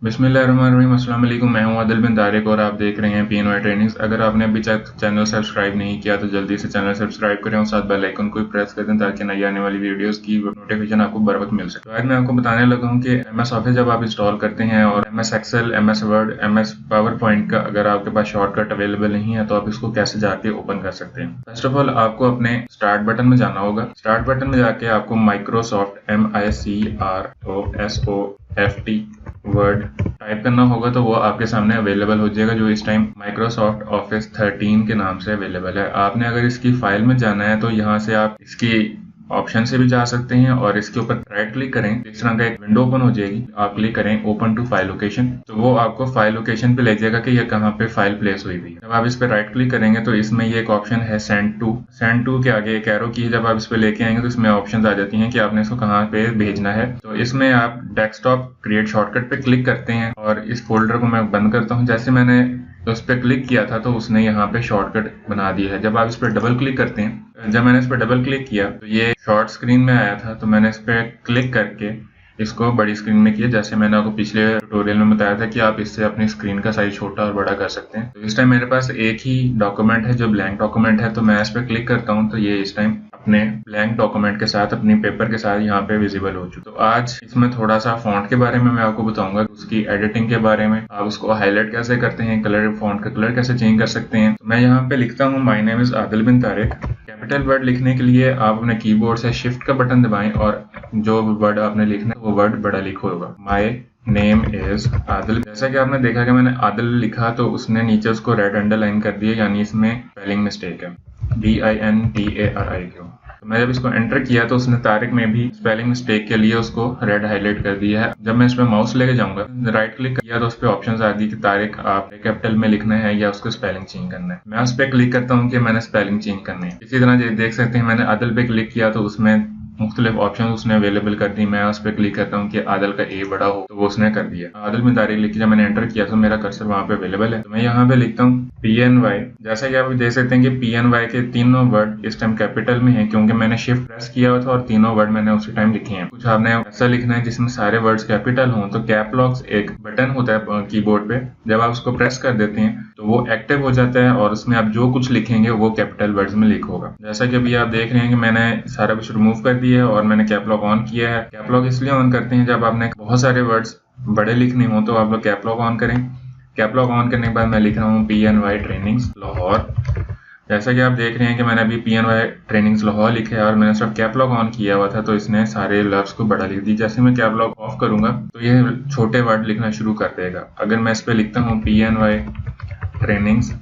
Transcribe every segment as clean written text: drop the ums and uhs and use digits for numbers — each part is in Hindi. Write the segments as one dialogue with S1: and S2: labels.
S1: बिस्मिल्लाहिर्रहमानिर्रहीम। अस्सलाम वालेकुम। मैं हूं आदिल बिन तारिक और आप देख रहे हैं PNY ट्रेनिंग्स। अगर आपने अभी तक चैनल सब्सक्राइब नहीं किया तो जल्दी से चैनल सब्सक्राइब करें और साथ बेल आइकन को प्रेस कर दें ताकि नई आने वाली वीडियोस की नोटिफिकेशन आपको बर वक्त मिल सके। तो आज मैं आपको बताने लगा हूं कि MS ऑफिस जब आप इंस्टॉल करते हैं और MS Excel, MS Word, MS PowerPoint का अगर आपके पास शॉर्टकट अवेलेबल नहीं है तो आप इसको कैसे जाके ओपन कर सकते हैं। फर्स्ट ऑफ ऑल आपको अपने स्टार्ट बटन में जाना होगा। स्टार्ट बटन में जाके आपको माइक्रोसॉफ्ट MICROSOFT वर्ड टाइप करना होगा तो वो आपके सामने अवेलेबल हो जाएगा, जो इस टाइम माइक्रोसॉफ्ट ऑफिस 13 के नाम से अवेलेबल है। आपने अगर इसकी फाइल में जाना है तो यहाँ से आप इसकी ऑप्शन से भी जा सकते हैं और इसके ऊपर राइट क्लिक करें, इस तरह का एक विंडो ओपन हो जाएगी। आप क्लिक करें ओपन टू फाइल लोकेशन, तो वो आपको फाइल लोकेशन पे ले जाएगा कि ये कहाँ पे फाइल प्लेस हुई हुई है। जब आप इस पे राइट क्लिक करेंगे तो इसमें ये एक ऑप्शन है सेंड टू के आगे एक एरो की है। जब आप इस पे लेके आएंगे तो इसमें ऑप्शन आ जाती हैं कि आपने इसको कहाँ पे भेजना है। तो इसमें आप डेस्कटॉप क्रिएट शॉर्टकट पे क्लिक करते हैं और इस फोल्डर को मैं बंद करता हूँ। जैसे मैंने उस पर क्लिक किया था तो उसने यहाँ पे शॉर्टकट बना दिया है। जब आप इस पर डबल क्लिक करते हैं, जब मैंने इस पर डबल क्लिक किया तो ये शॉर्ट स्क्रीन में आया था, तो मैंने इस पर क्लिक करके इसको बड़ी स्क्रीन में किया। जैसे मैंने आपको पिछले ट्यूटोरियल में बताया था कि आप इससे अपनी स्क्रीन का साइज छोटा और बड़ा कर सकते हैं। तो इस टाइम मेरे पास एक ही डॉक्यूमेंट है जो ब्लैंक डॉक्यूमेंट है, तो मैं इस पर क्लिक करता हूँ तो ये इस टाइम अपने ब्लैंक डॉक्यूमेंट के साथ अपनी पेपर के साथ यहाँ पे विजिबल हो चुका। तो आज इसमें थोड़ा सा फॉन्ट के बारे में मैं आपको बताऊंगा, उसकी एडिटिंग के बारे में, आप उसको हाईलाइट कैसे करते हैं, कलर फॉन्ट का कलर कैसे चेंज कर सकते हैं। तो मैं यहाँ पे लिखता हूँ my name is Adil bin Tariq. Capital word लिखने के लिए आप अपने कीबोर्ड से शिफ्ट का बटन दबाएं और जो वर्ड आपने लिखना है वो वर्ड बड़ा लिखो होगा। My name is Adil. जैसा कि आपने देखा कि मैंने आदिल लिखा तो उसने नीचे उसको रेड अंडरलाइन कर दिया, यानी इसमें स्पेलिंग मिस्टेक है, DINTARIQ। तो मैं जब इसको एंटर किया तो उसने तारिक में भी स्पेलिंग मिस्टेक के लिए उसको रेड हाईलाइट कर दिया है। जब मैं इस पर माउस लेके जाऊंगा, राइट क्लिक किया तो उस पर ऑप्शन आ गई कि तारिक आप कैपिटल में लिखना है या उसको स्पेलिंग चेंज करना है। मैं उस पर क्लिक करता हूँ कि मैंने स्पेलिंग चेंज करनी है। इसी तरह देख सकते हैं मैंने आदिल पे क्लिक किया तो उसमें मुख्तलिफ ऑप्शन उसने अवेलेबल कर दी। मैं उस पर क्लिक करता हूँ कि आदिल का ए बड़ा हो तो वो उसने कर दिया। आदिल बिन तारिक लिख के जब मैंने एंटर किया तो मेरा कर्सर वहां पे अवेलेबल है। तो मैं यहाँ पे लिखता हूँ PNY। जैसा कि आप देख सकते हैं कि PNY के तीनों वर्ड इस टाइम कैपिटल में है, क्योंकि मैंने शिफ्ट प्रेस किया हुआ था और तीनों वर्ड मैंने उसी टाइम लिखे हैं। कुछ आपने ऐसा लिखना है जिसमें सारे वर्ड्स कैपिटल हों, तो कैप लॉक एक बटन होता है कीबोर्ड पे, जब आप उसको प्रेस कर देते हैं तो वो एक्टिव हो जाता है और उसमें आप जो कुछ लिखेंगे वो कैपिटल वर्ड्स में लिखा होगा। जैसा कि अभी आप देख रहे हैं कि मैंने सारा कुछ रिमूव कर दिया है और मैंने कैप लॉक ऑन किया है। कैप लॉक इसलिए ऑन करते हैं जब आपने बहुत सारे वर्ड्स बड़े लिखने हो तो आप लोग कैप लॉक ऑन करें। कैप लॉक ऑन करने के बाद मैं लिख रहा हूँ PNY ट्रेनिंग्स लाहौर। जैसा कि आप देख रहे हैं कि मैंने अभी PNY ट्रेनिंग्स लाहौर लिखा है और मैंने सिर्फ कैप लॉक ऑन किया हुआ था तो इसने सारे लफ्ज को बड़ा लिख दी। जैसे मैं कैप लॉक ऑफ करूंगा तो ये छोटे वर्ड लिखना शुरू कर देगा। अगर मैं इस पे लिखता हूँ PNY ट्रेनिंग्स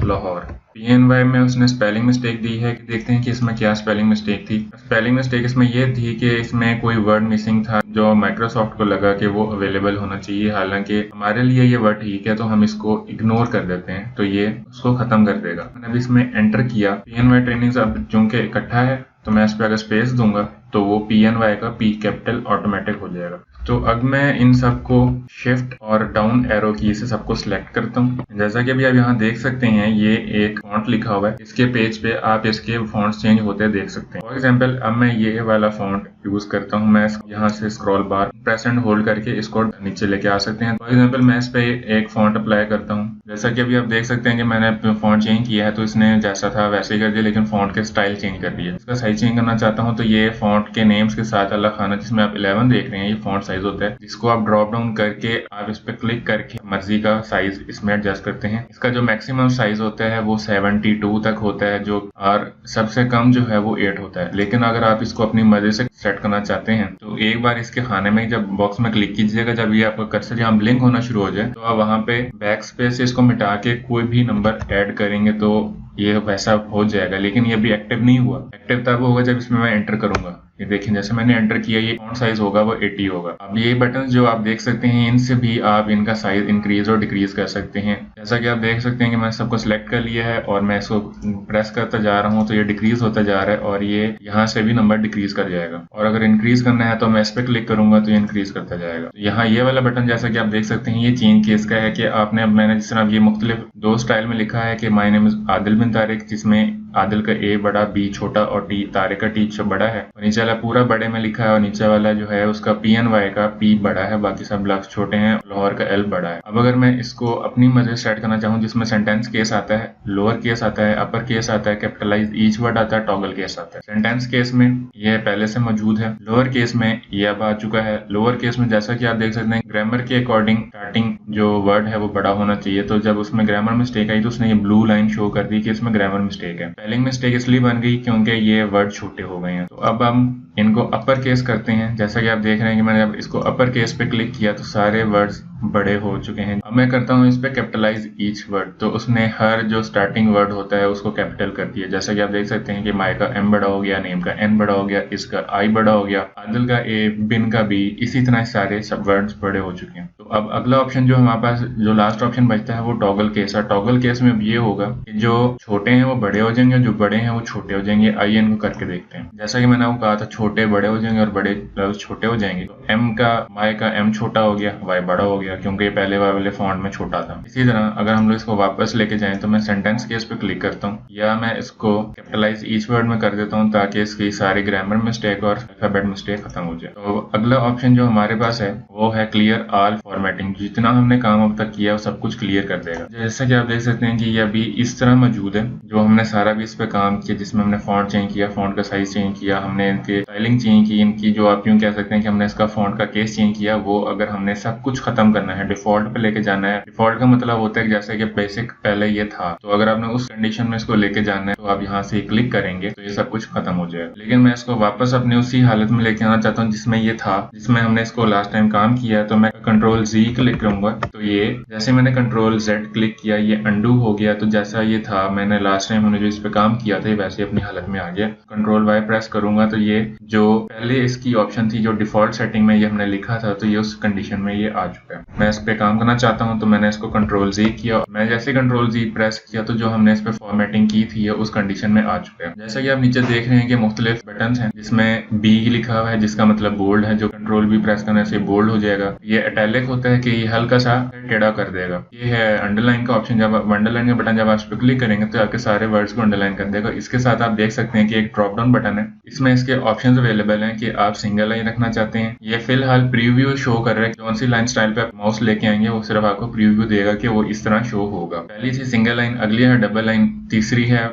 S1: लाहौर, PNY में उसने स्पेलिंग मिस्टेक दी है। देखते हैं कि इसमें क्या स्पेलिंग मिस्टेक थी। स्पेलिंग मिस्टेक इसमें यह थी कि इसमें कोई वर्ड मिसिंग था जो माइक्रोसॉफ्ट को लगा कि वो अवेलेबल होना चाहिए। हालांकि हमारे लिए ये वर्ड ठीक है तो हम इसको इग्नोर कर देते हैं, तो ये उसको खत्म कर देगा। मैंने अभी इसमें एंटर किया PNY ट्रेनिंग्स, अब चूंकि इकट्ठा है तो मैं इस पर अगर स्पेस दूंगा तो वो PNY का P कैपिटल ऑटोमेटिक हो जाएगा। तो अब मैं इन सबको शिफ्ट और डाउन एरो की से सबको सिलेक्ट करता हूँ। जैसा कि अभी आप यहाँ देख सकते हैं ये एक फॉन्ट लिखा हुआ है, इसके पेज पे आप इसके फॉन्ट्स चेंज होते देख सकते हैं। फॉर एग्जांपल अब मैं ये वाला फॉन्ट यूज करता हूँ। मैं यहाँ से scroll bar press and hold करके इसको नीचे लेके आ सकते हैं। फॉर एग्जांपल मैं इस पे एक फॉन्ट अप्लाई करता हूँ। जैसा कि अभी आप देख सकते हैं कि मैंने फॉन्ट चेंज किया है तो इसने जैसा था वैसे ही कर दिया, लेकिन फॉन्ट के स्टाइल चेंज कर दिया। इसका साइज चेंज करना चाहता हूँ तो ये फॉन्ट के नेम्स के साथ अल्लाह खाना जिसमें आप 11 देख रहे हैं, ये फॉन्ट साइज होता है, जिसको आप ड्रॉप डाउन करके आप इस पे क्लिक करके मर्जी का साइज इसमें एडजस्ट करते हैं। इसका जो मैक्सिमम साइज होता है वो 72 तक होता है, जो और सबसे कम जो है वो 8 होता है। लेकिन अगर आप इसको अपनी मर्जी से सेट करना चाहते हैं तो एक बार इसके खाने में जब बॉक्स में क्लिक कीजिएगा, जब ये आपका कर्सर यहाँ ब्लिंक होना शुरू हो जाए तो आप वहां पे बैक स्पेस से इसको मिटा के कोई भी नंबर ऐड करेंगे तो ये वैसा हो जाएगा। लेकिन ये भी एक्टिव नहीं हुआ। एक्टिव तब होगा जब इसमें मैं एंटर करूंगा। ये देखिए जैसे मैंने एंटर किया ये फॉन्ट साइज होगा वो 80 होगा। अब ये बटन जो आप देख सकते हैं इनसे भी आप इनका साइज इंक्रीज और डिक्रीज कर सकते हैं। जैसा कि आप देख सकते हैं कि मैं सबको सिलेक्ट कर लिया है और मैं इसको प्रेस करता जा रहा हूँ तो ये डिक्रीज होता जा रहा है और ये यहाँ से भी नंबर डिक्रीज कर जाएगा। और अगर इंक्रीज करना है तो मैं इस पर क्लिक करूंगा तो ये इंक्रीज करता जाएगा। यहाँ ये वाला बटन जैसा कि आप देख सकते हैं ये चेंज केस का है कि आपने, मैंने जिस तरह ये मुख्तलिफ दो स्टाइल में लिखा है कि my name is Adil bin Tariq, जिसमें आदिल का ए बड़ा, बी छोटा और टी तारे का टी बड़ा है। और नीचे वाला पूरा बड़े में लिखा है और नीचे वाला जो है उसका PNY का P बड़ा है, बाकी सब लफ्ज छोटे हैं, लाहौर का L बड़ा है। अब अगर मैं इसको अपनी मर्जी से सेट करना चाहूँ जिसमें सेंटेंस केस आता है, लोअर केस आता है, अपर केस आता है, कैपिटलाइज ईच वर्ड आता है, टॉगल केस आता है। सेंटेंस केस में यह पहले से मौजूद है, लोअर केस में यह अब आ चुका है। लोअर केस में जैसा कि आप देख सकते हैं ग्रामर के अकॉर्डिंग स्टार्टिंग जो वर्ड है वो बड़ा होना चाहिए, तो जब उसमें ग्रामर मिस्टेक आई तो उसने ये ब्लू लाइन शो कर दी कि इसमें ग्रामर मिस्टेक है। स्पेलिंग मिस्टेक इसलिए बन गई क्योंकि ये वर्ड छोटे हो गए हैं। तो अब हम इनको अपर केस करते हैं। जैसा कि आप देख रहे हैं कि मैंने जब इसको अपर केस पे क्लिक किया तो सारे वर्ड्स बड़े हो चुके हैं। अब मैं करता हूँ इस पे कैपिटलाइज ईच वर्ड, तो उसने हर जो स्टार्टिंग वर्ड होता है उसको कैपिटल कर दिया। जैसा कि आप देख सकते हैं कि माई का M बड़ा हो गया, नेम का N बड़ा हो गया, इसका I बड़ा हो गया, आदिल का A, बिन का B, इसी तरह सारे सब वर्ड्स बड़े हो चुके हैं। तो अब अगला ऑप्शन जो हमारे पास जो लास्ट ऑप्शन बचता है वो टॉगल केस है। टॉगल केस में ये होगा कि जो छोटे हैं वो बड़े हो जाएंगे, जो बड़े हैं वो छोटे हो जाएंगे। आइए इनको करके देखते हैं। जैसा कि मैंने आपको कहा था छोटे बड़े हो जाएंगे और बड़े छोटे हो जाएंगे। तो M का माई का M छोटा हो गया, Y बड़ा हो गया क्योंकि पहले वाले फॉन्ट में छोटा था। इसी तरह अगर हम लोग इसको वापस लेके जाएं तो मैं सेंटेंस केस पे क्लिक करता हूँ या मैं इसको कैपिटलाइज ईच वर्ड में कर देता हूँ ताकि इसकी सारी ग्रामर मिस्टेक और अल्फाबेट मिस्टेक खत्म हो जाए। तो अगला ऑप्शन जो हमारे पास है वो है क्लियर ऑल फॉर्मेटिंग। जितना हमने काम अब तक किया वो सब कुछ क्लियर कर देगा। जैसा कि आप देख सकते हैं कि ये अभी इस तरह मौजूद है। जो हमने सारा भी इस पे काम किया, जिसमें हमने फॉन्ट चेंज किया, फॉन्ट का साइज चेंज किया, हमने इनके स्टाइलिंग चेंज की, इनकी जो आप यूं कह सकते हैं कि हमने इसका फॉन्ट का केस चेंज किया, वो अगर हमने सब कुछ खत्म करना है, डिफॉल्ट पे लेके जाना है। डिफॉल्ट का मतलब होता है कि जैसे कि बेसिक पहले ये था, तो अगर आपने उस कंडीशन में इसको लेके जाना है तो आप यहाँ से क्लिक करेंगे तो ये सब कुछ खत्म हो जाएगा। लेकिन मैं इसको वापस अपने उसी हालत में लेके आना चाहता हूँ जिसमें ये था, जिसमें हमने इसको लास्ट टाइम काम किया। तो मैं कंट्रोल Z क्लिक करूंगा तो ये जैसे मैंने कंट्रोल Z क्लिक किया ये अंडू हो गया। तो जैसा ये था मैंने लास्ट टाइम हमने जो इस पे काम किया था वैसे अपनी हालत में आ गया। कंट्रोल Y प्रेस करूंगा तो ये जो पहले इसकी ऑप्शन थी जो डिफॉल्ट सेटिंग में ये हमने लिखा था, तो ये उस कंडीशन में ये आ चुका है। मैं इस पे काम करना चाहता हूँ तो मैंने इसको कंट्रोल Z किया। मैं जैसे कंट्रोल Z प्रेस किया तो जो हमने इस पे फॉर्मेटिंग की थी उस कंडीशन में आ चुका है। जैसा कि आप नीचे देख रहे हैं कि मुख्तलिफ बटन हैं जिसमें B लिखा हुआ है जिसका मतलब बोल्ड है, जो कंट्रोल B प्रेस करने से बोल्ड हो जाएगा। ये इटैलिक होता है कि ये हल्का सा टेढ़ा कर देगा। ये है अंडरलाइन का ऑप्शन, जब अंडरलाइन का बटन जब आप इस पे क्लिक करेंगे तो आपके सारे वर्ड्स को अंडरलाइन कर देगा। इसके साथ आप देख सकते हैं कि एक ड्रॉप डाउन बटन है, इसमें इसके ऑप्शंस अवेलेबल हैं कि आप सिंगल लाइन रखना चाहते हैं। ये फिलहाल प्रीव्यू शो कर रहा है, कौन सी लाइन स्टाइल पे आप माउस लेके आएंगे वो सिर्फ आपको प्रीव्यू देगा कि वो इस तरह शो होगा। पहली थी सिंगल लाइन, अगली है डबल लाइन, तीसरी है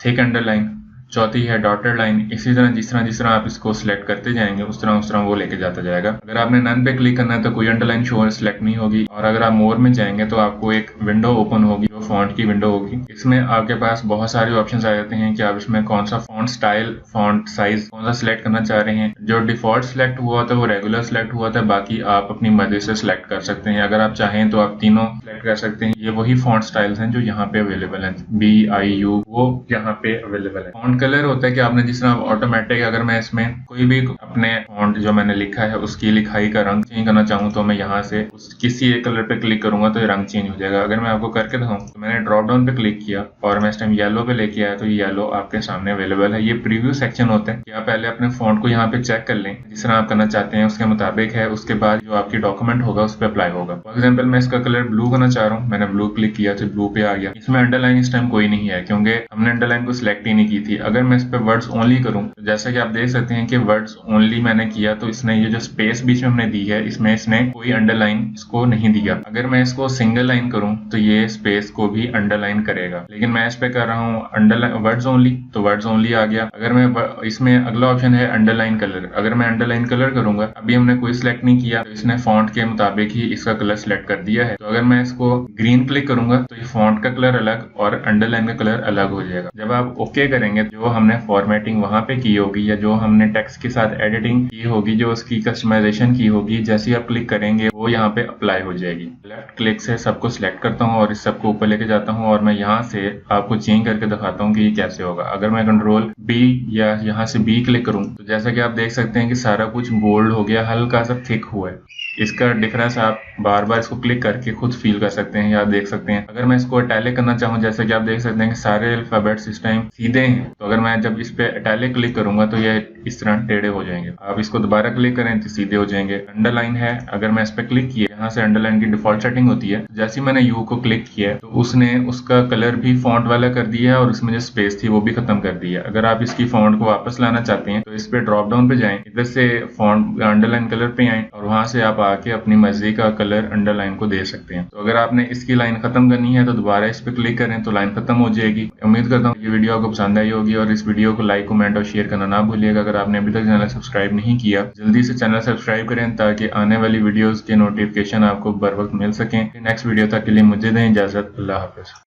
S1: थिक अंडरलाइन, चौथी है डॉटेड लाइन। इसी तरह जिस तरह आप इसको सिलेक्ट करते जाएंगे उस तरह वो लेके जाता जाएगा। अगर आपने नन पे क्लिक करना है तो कोई अंडरलाइन शो सिलेक्ट नहीं होगी। और अगर आप मोर में जाएंगे तो आपको एक विंडो ओपन होगी जो फॉन्ट की विंडो होगी। इसमें आपके पास बहुत सारे ऑप्शंस आ जाते हैं कि आप इसमें कौन सा फॉन्ट स्टाइल, फॉन्ट साइज कौन सा सिलेक्ट करना चाह रहे हैं। जो डिफॉल्ट सिलेक्ट हुआ था वो रेगुलर सिलेक्ट हुआ था, बाकी आप अपनी मर्जी से सिलेक्ट कर सकते हैं। अगर आप चाहें तो आप तीनों सिलेक्ट कर सकते हैं। ये वही फॉन्ट स्टाइल्स हैं जो यहाँ पे अवेलेबल हैं, BIU वो यहाँ पे अवेलेबल है। फॉन्ट कलर होता है कि आपने जिस तरह ऑटोमेटिक, अगर मैं इसमें कोई भी अपने फॉन्ट जो मैंने लिखा है उसकी लिखाई का रंग चेंज करना चाहूँ तो मैं यहाँ से किसी एक कलर पे क्लिक करूंगा तो ये रंग चेंज हो जाएगा। अगर मैं आपको करके दिखाऊं तो मैंने ड्रॉप डाउन पे क्लिक किया और मैं इस टाइम येलो पे लेके आया तो येलो आपके सामने अवेलेबल है। ये प्रीव्यू सेक्शन होता है कि आप पहले अपने फॉन्ट को यहाँ पे चेक कर लें जिस तरह आप करना चाहते हैं उसके मुताबिक है, उसके बाद जो आपकी डॉक्यूमेंट होगा उस पर अप्लाई होगा। फॉर एग्जाम्पल मैं इसका कलर ब्लू करना चाह रहा हूँ, मैंने ब्लू क्लिक किया तो ब्लू पे आ गया। इसमें अंडरलाइन इस टाइम कोई नहीं है क्योंकि हमने अंडरलाइन को सिलेक्ट ही नहीं की थी। अगर मैं इस पे वर्ड्स ओनली करूं तो जैसा कि आप देख सकते हैं कि वर्ड्स ओनली मैंने किया तो इसने ये जो स्पेस बीच में हमने दी है इसमें इसने कोई अंडरलाइन इसको नहीं दिया। अगर मैं इसको सिंगल लाइन करूं तो ये स्पेस को भी अंडरलाइन करेगा, लेकिन मैं इस पे कर रहा हूं अंडरलाइन वर्ड्स ओनली तो वर्ड्स ओनली आ गया। अगर मैं इसमें अगला ऑप्शन है अंडरलाइन कलर, अगर मैं अंडरलाइन कलर करूंगा, अभी हमने कोई सिलेक्ट नहीं किया तो इसने फॉन्ट के मुताबिक ही इसका कलर सिलेक्ट कर दिया है। तो अगर मैं इसको ग्रीन क्लिक करूंगा तो ये फॉन्ट का कलर अलग और अंडरलाइन का कलर अलग हो जाएगा। जब आप ओके करेंगे जो हमने फॉर्मेटिंग वहां पे की होगी या जो हमने टेक्स्ट के साथ एडिटिंग की होगी, जो उसकी कस्टमाइजेशन की होगी, जैसे आप क्लिक करेंगे वो यहाँ पे अप्लाई हो जाएगी। लेफ्ट क्लिक से सबको सिलेक्ट करता हूँ और इस सबको ऊपर लेके जाता हूँ और मैं यहाँ से आपको चेंज करके दिखाता हूँ कि ये कैसे होगा। अगर मैं कंट्रोल B या यहाँ से B क्लिक करूँ तो जैसा कि आप देख सकते हैं कि सारा कुछ बोल्ड हो गया, हल्का सा थिक हुआ है। इसका डिफरेंस आप बार बार इसको क्लिक करके खुद फील कर सकते हैं या देख सकते हैं। अगर मैं इसको इटैलिक करना चाहूँ, जैसे कि आप देख सकते हैं कि सारे अल्फाबेट्स इस टाइम सीधे हैं, तो अगर मैं जब इस पे इटैलिक क्लिक करूंगा तो ये इस तरह टेढ़े हो जाएंगे। आप इसको दोबारा क्लिक करें तो सीधे हो जाएंगे। अंडरलाइन है, अगर मैं इस पे क्लिक किया, यहाँ से अंडरलाइन की डिफॉल्ट सेटिंग होती है, जैसे मैंने यू को क्लिक किया तो उसने उसका कलर भी फॉन्ट वाला कर दिया है और उसमें जो स्पेस थी वो भी खत्म कर दी है। अगर आप इसकी फॉन्ट को वापस लाना चाहते हैं तो इस पे ड्रॉप डाउन पे जाएं, इधर से फॉन्ट अंडरलाइन कलर पे आए और वहां से आप आके अपनी मर्जी का कलर अंडरलाइन को दे सकते हैं। तो अगर आपने इसकी लाइन खत्म करनी है तो दोबारा इस पे क्लिक करें तो लाइन खत्म हो जाएगी। उम्मीद करता हूँ ये वीडियो आपको पसंद आई होगी और इस वीडियो को लाइक, कमेंट और शेयर करना ना भूलिएगा। अगर आपने अभी तक चैनल सब्सक्राइब नहीं किया, जल्दी से चैनल सब्सक्राइब करें ताकि आने वाली वीडियोस के नोटिफिकेशन आपको बर वक्त मिल सकें। नेक्स्ट वीडियो तक के लिए मुझे दें इजाजत। अल्लाह हाफिज।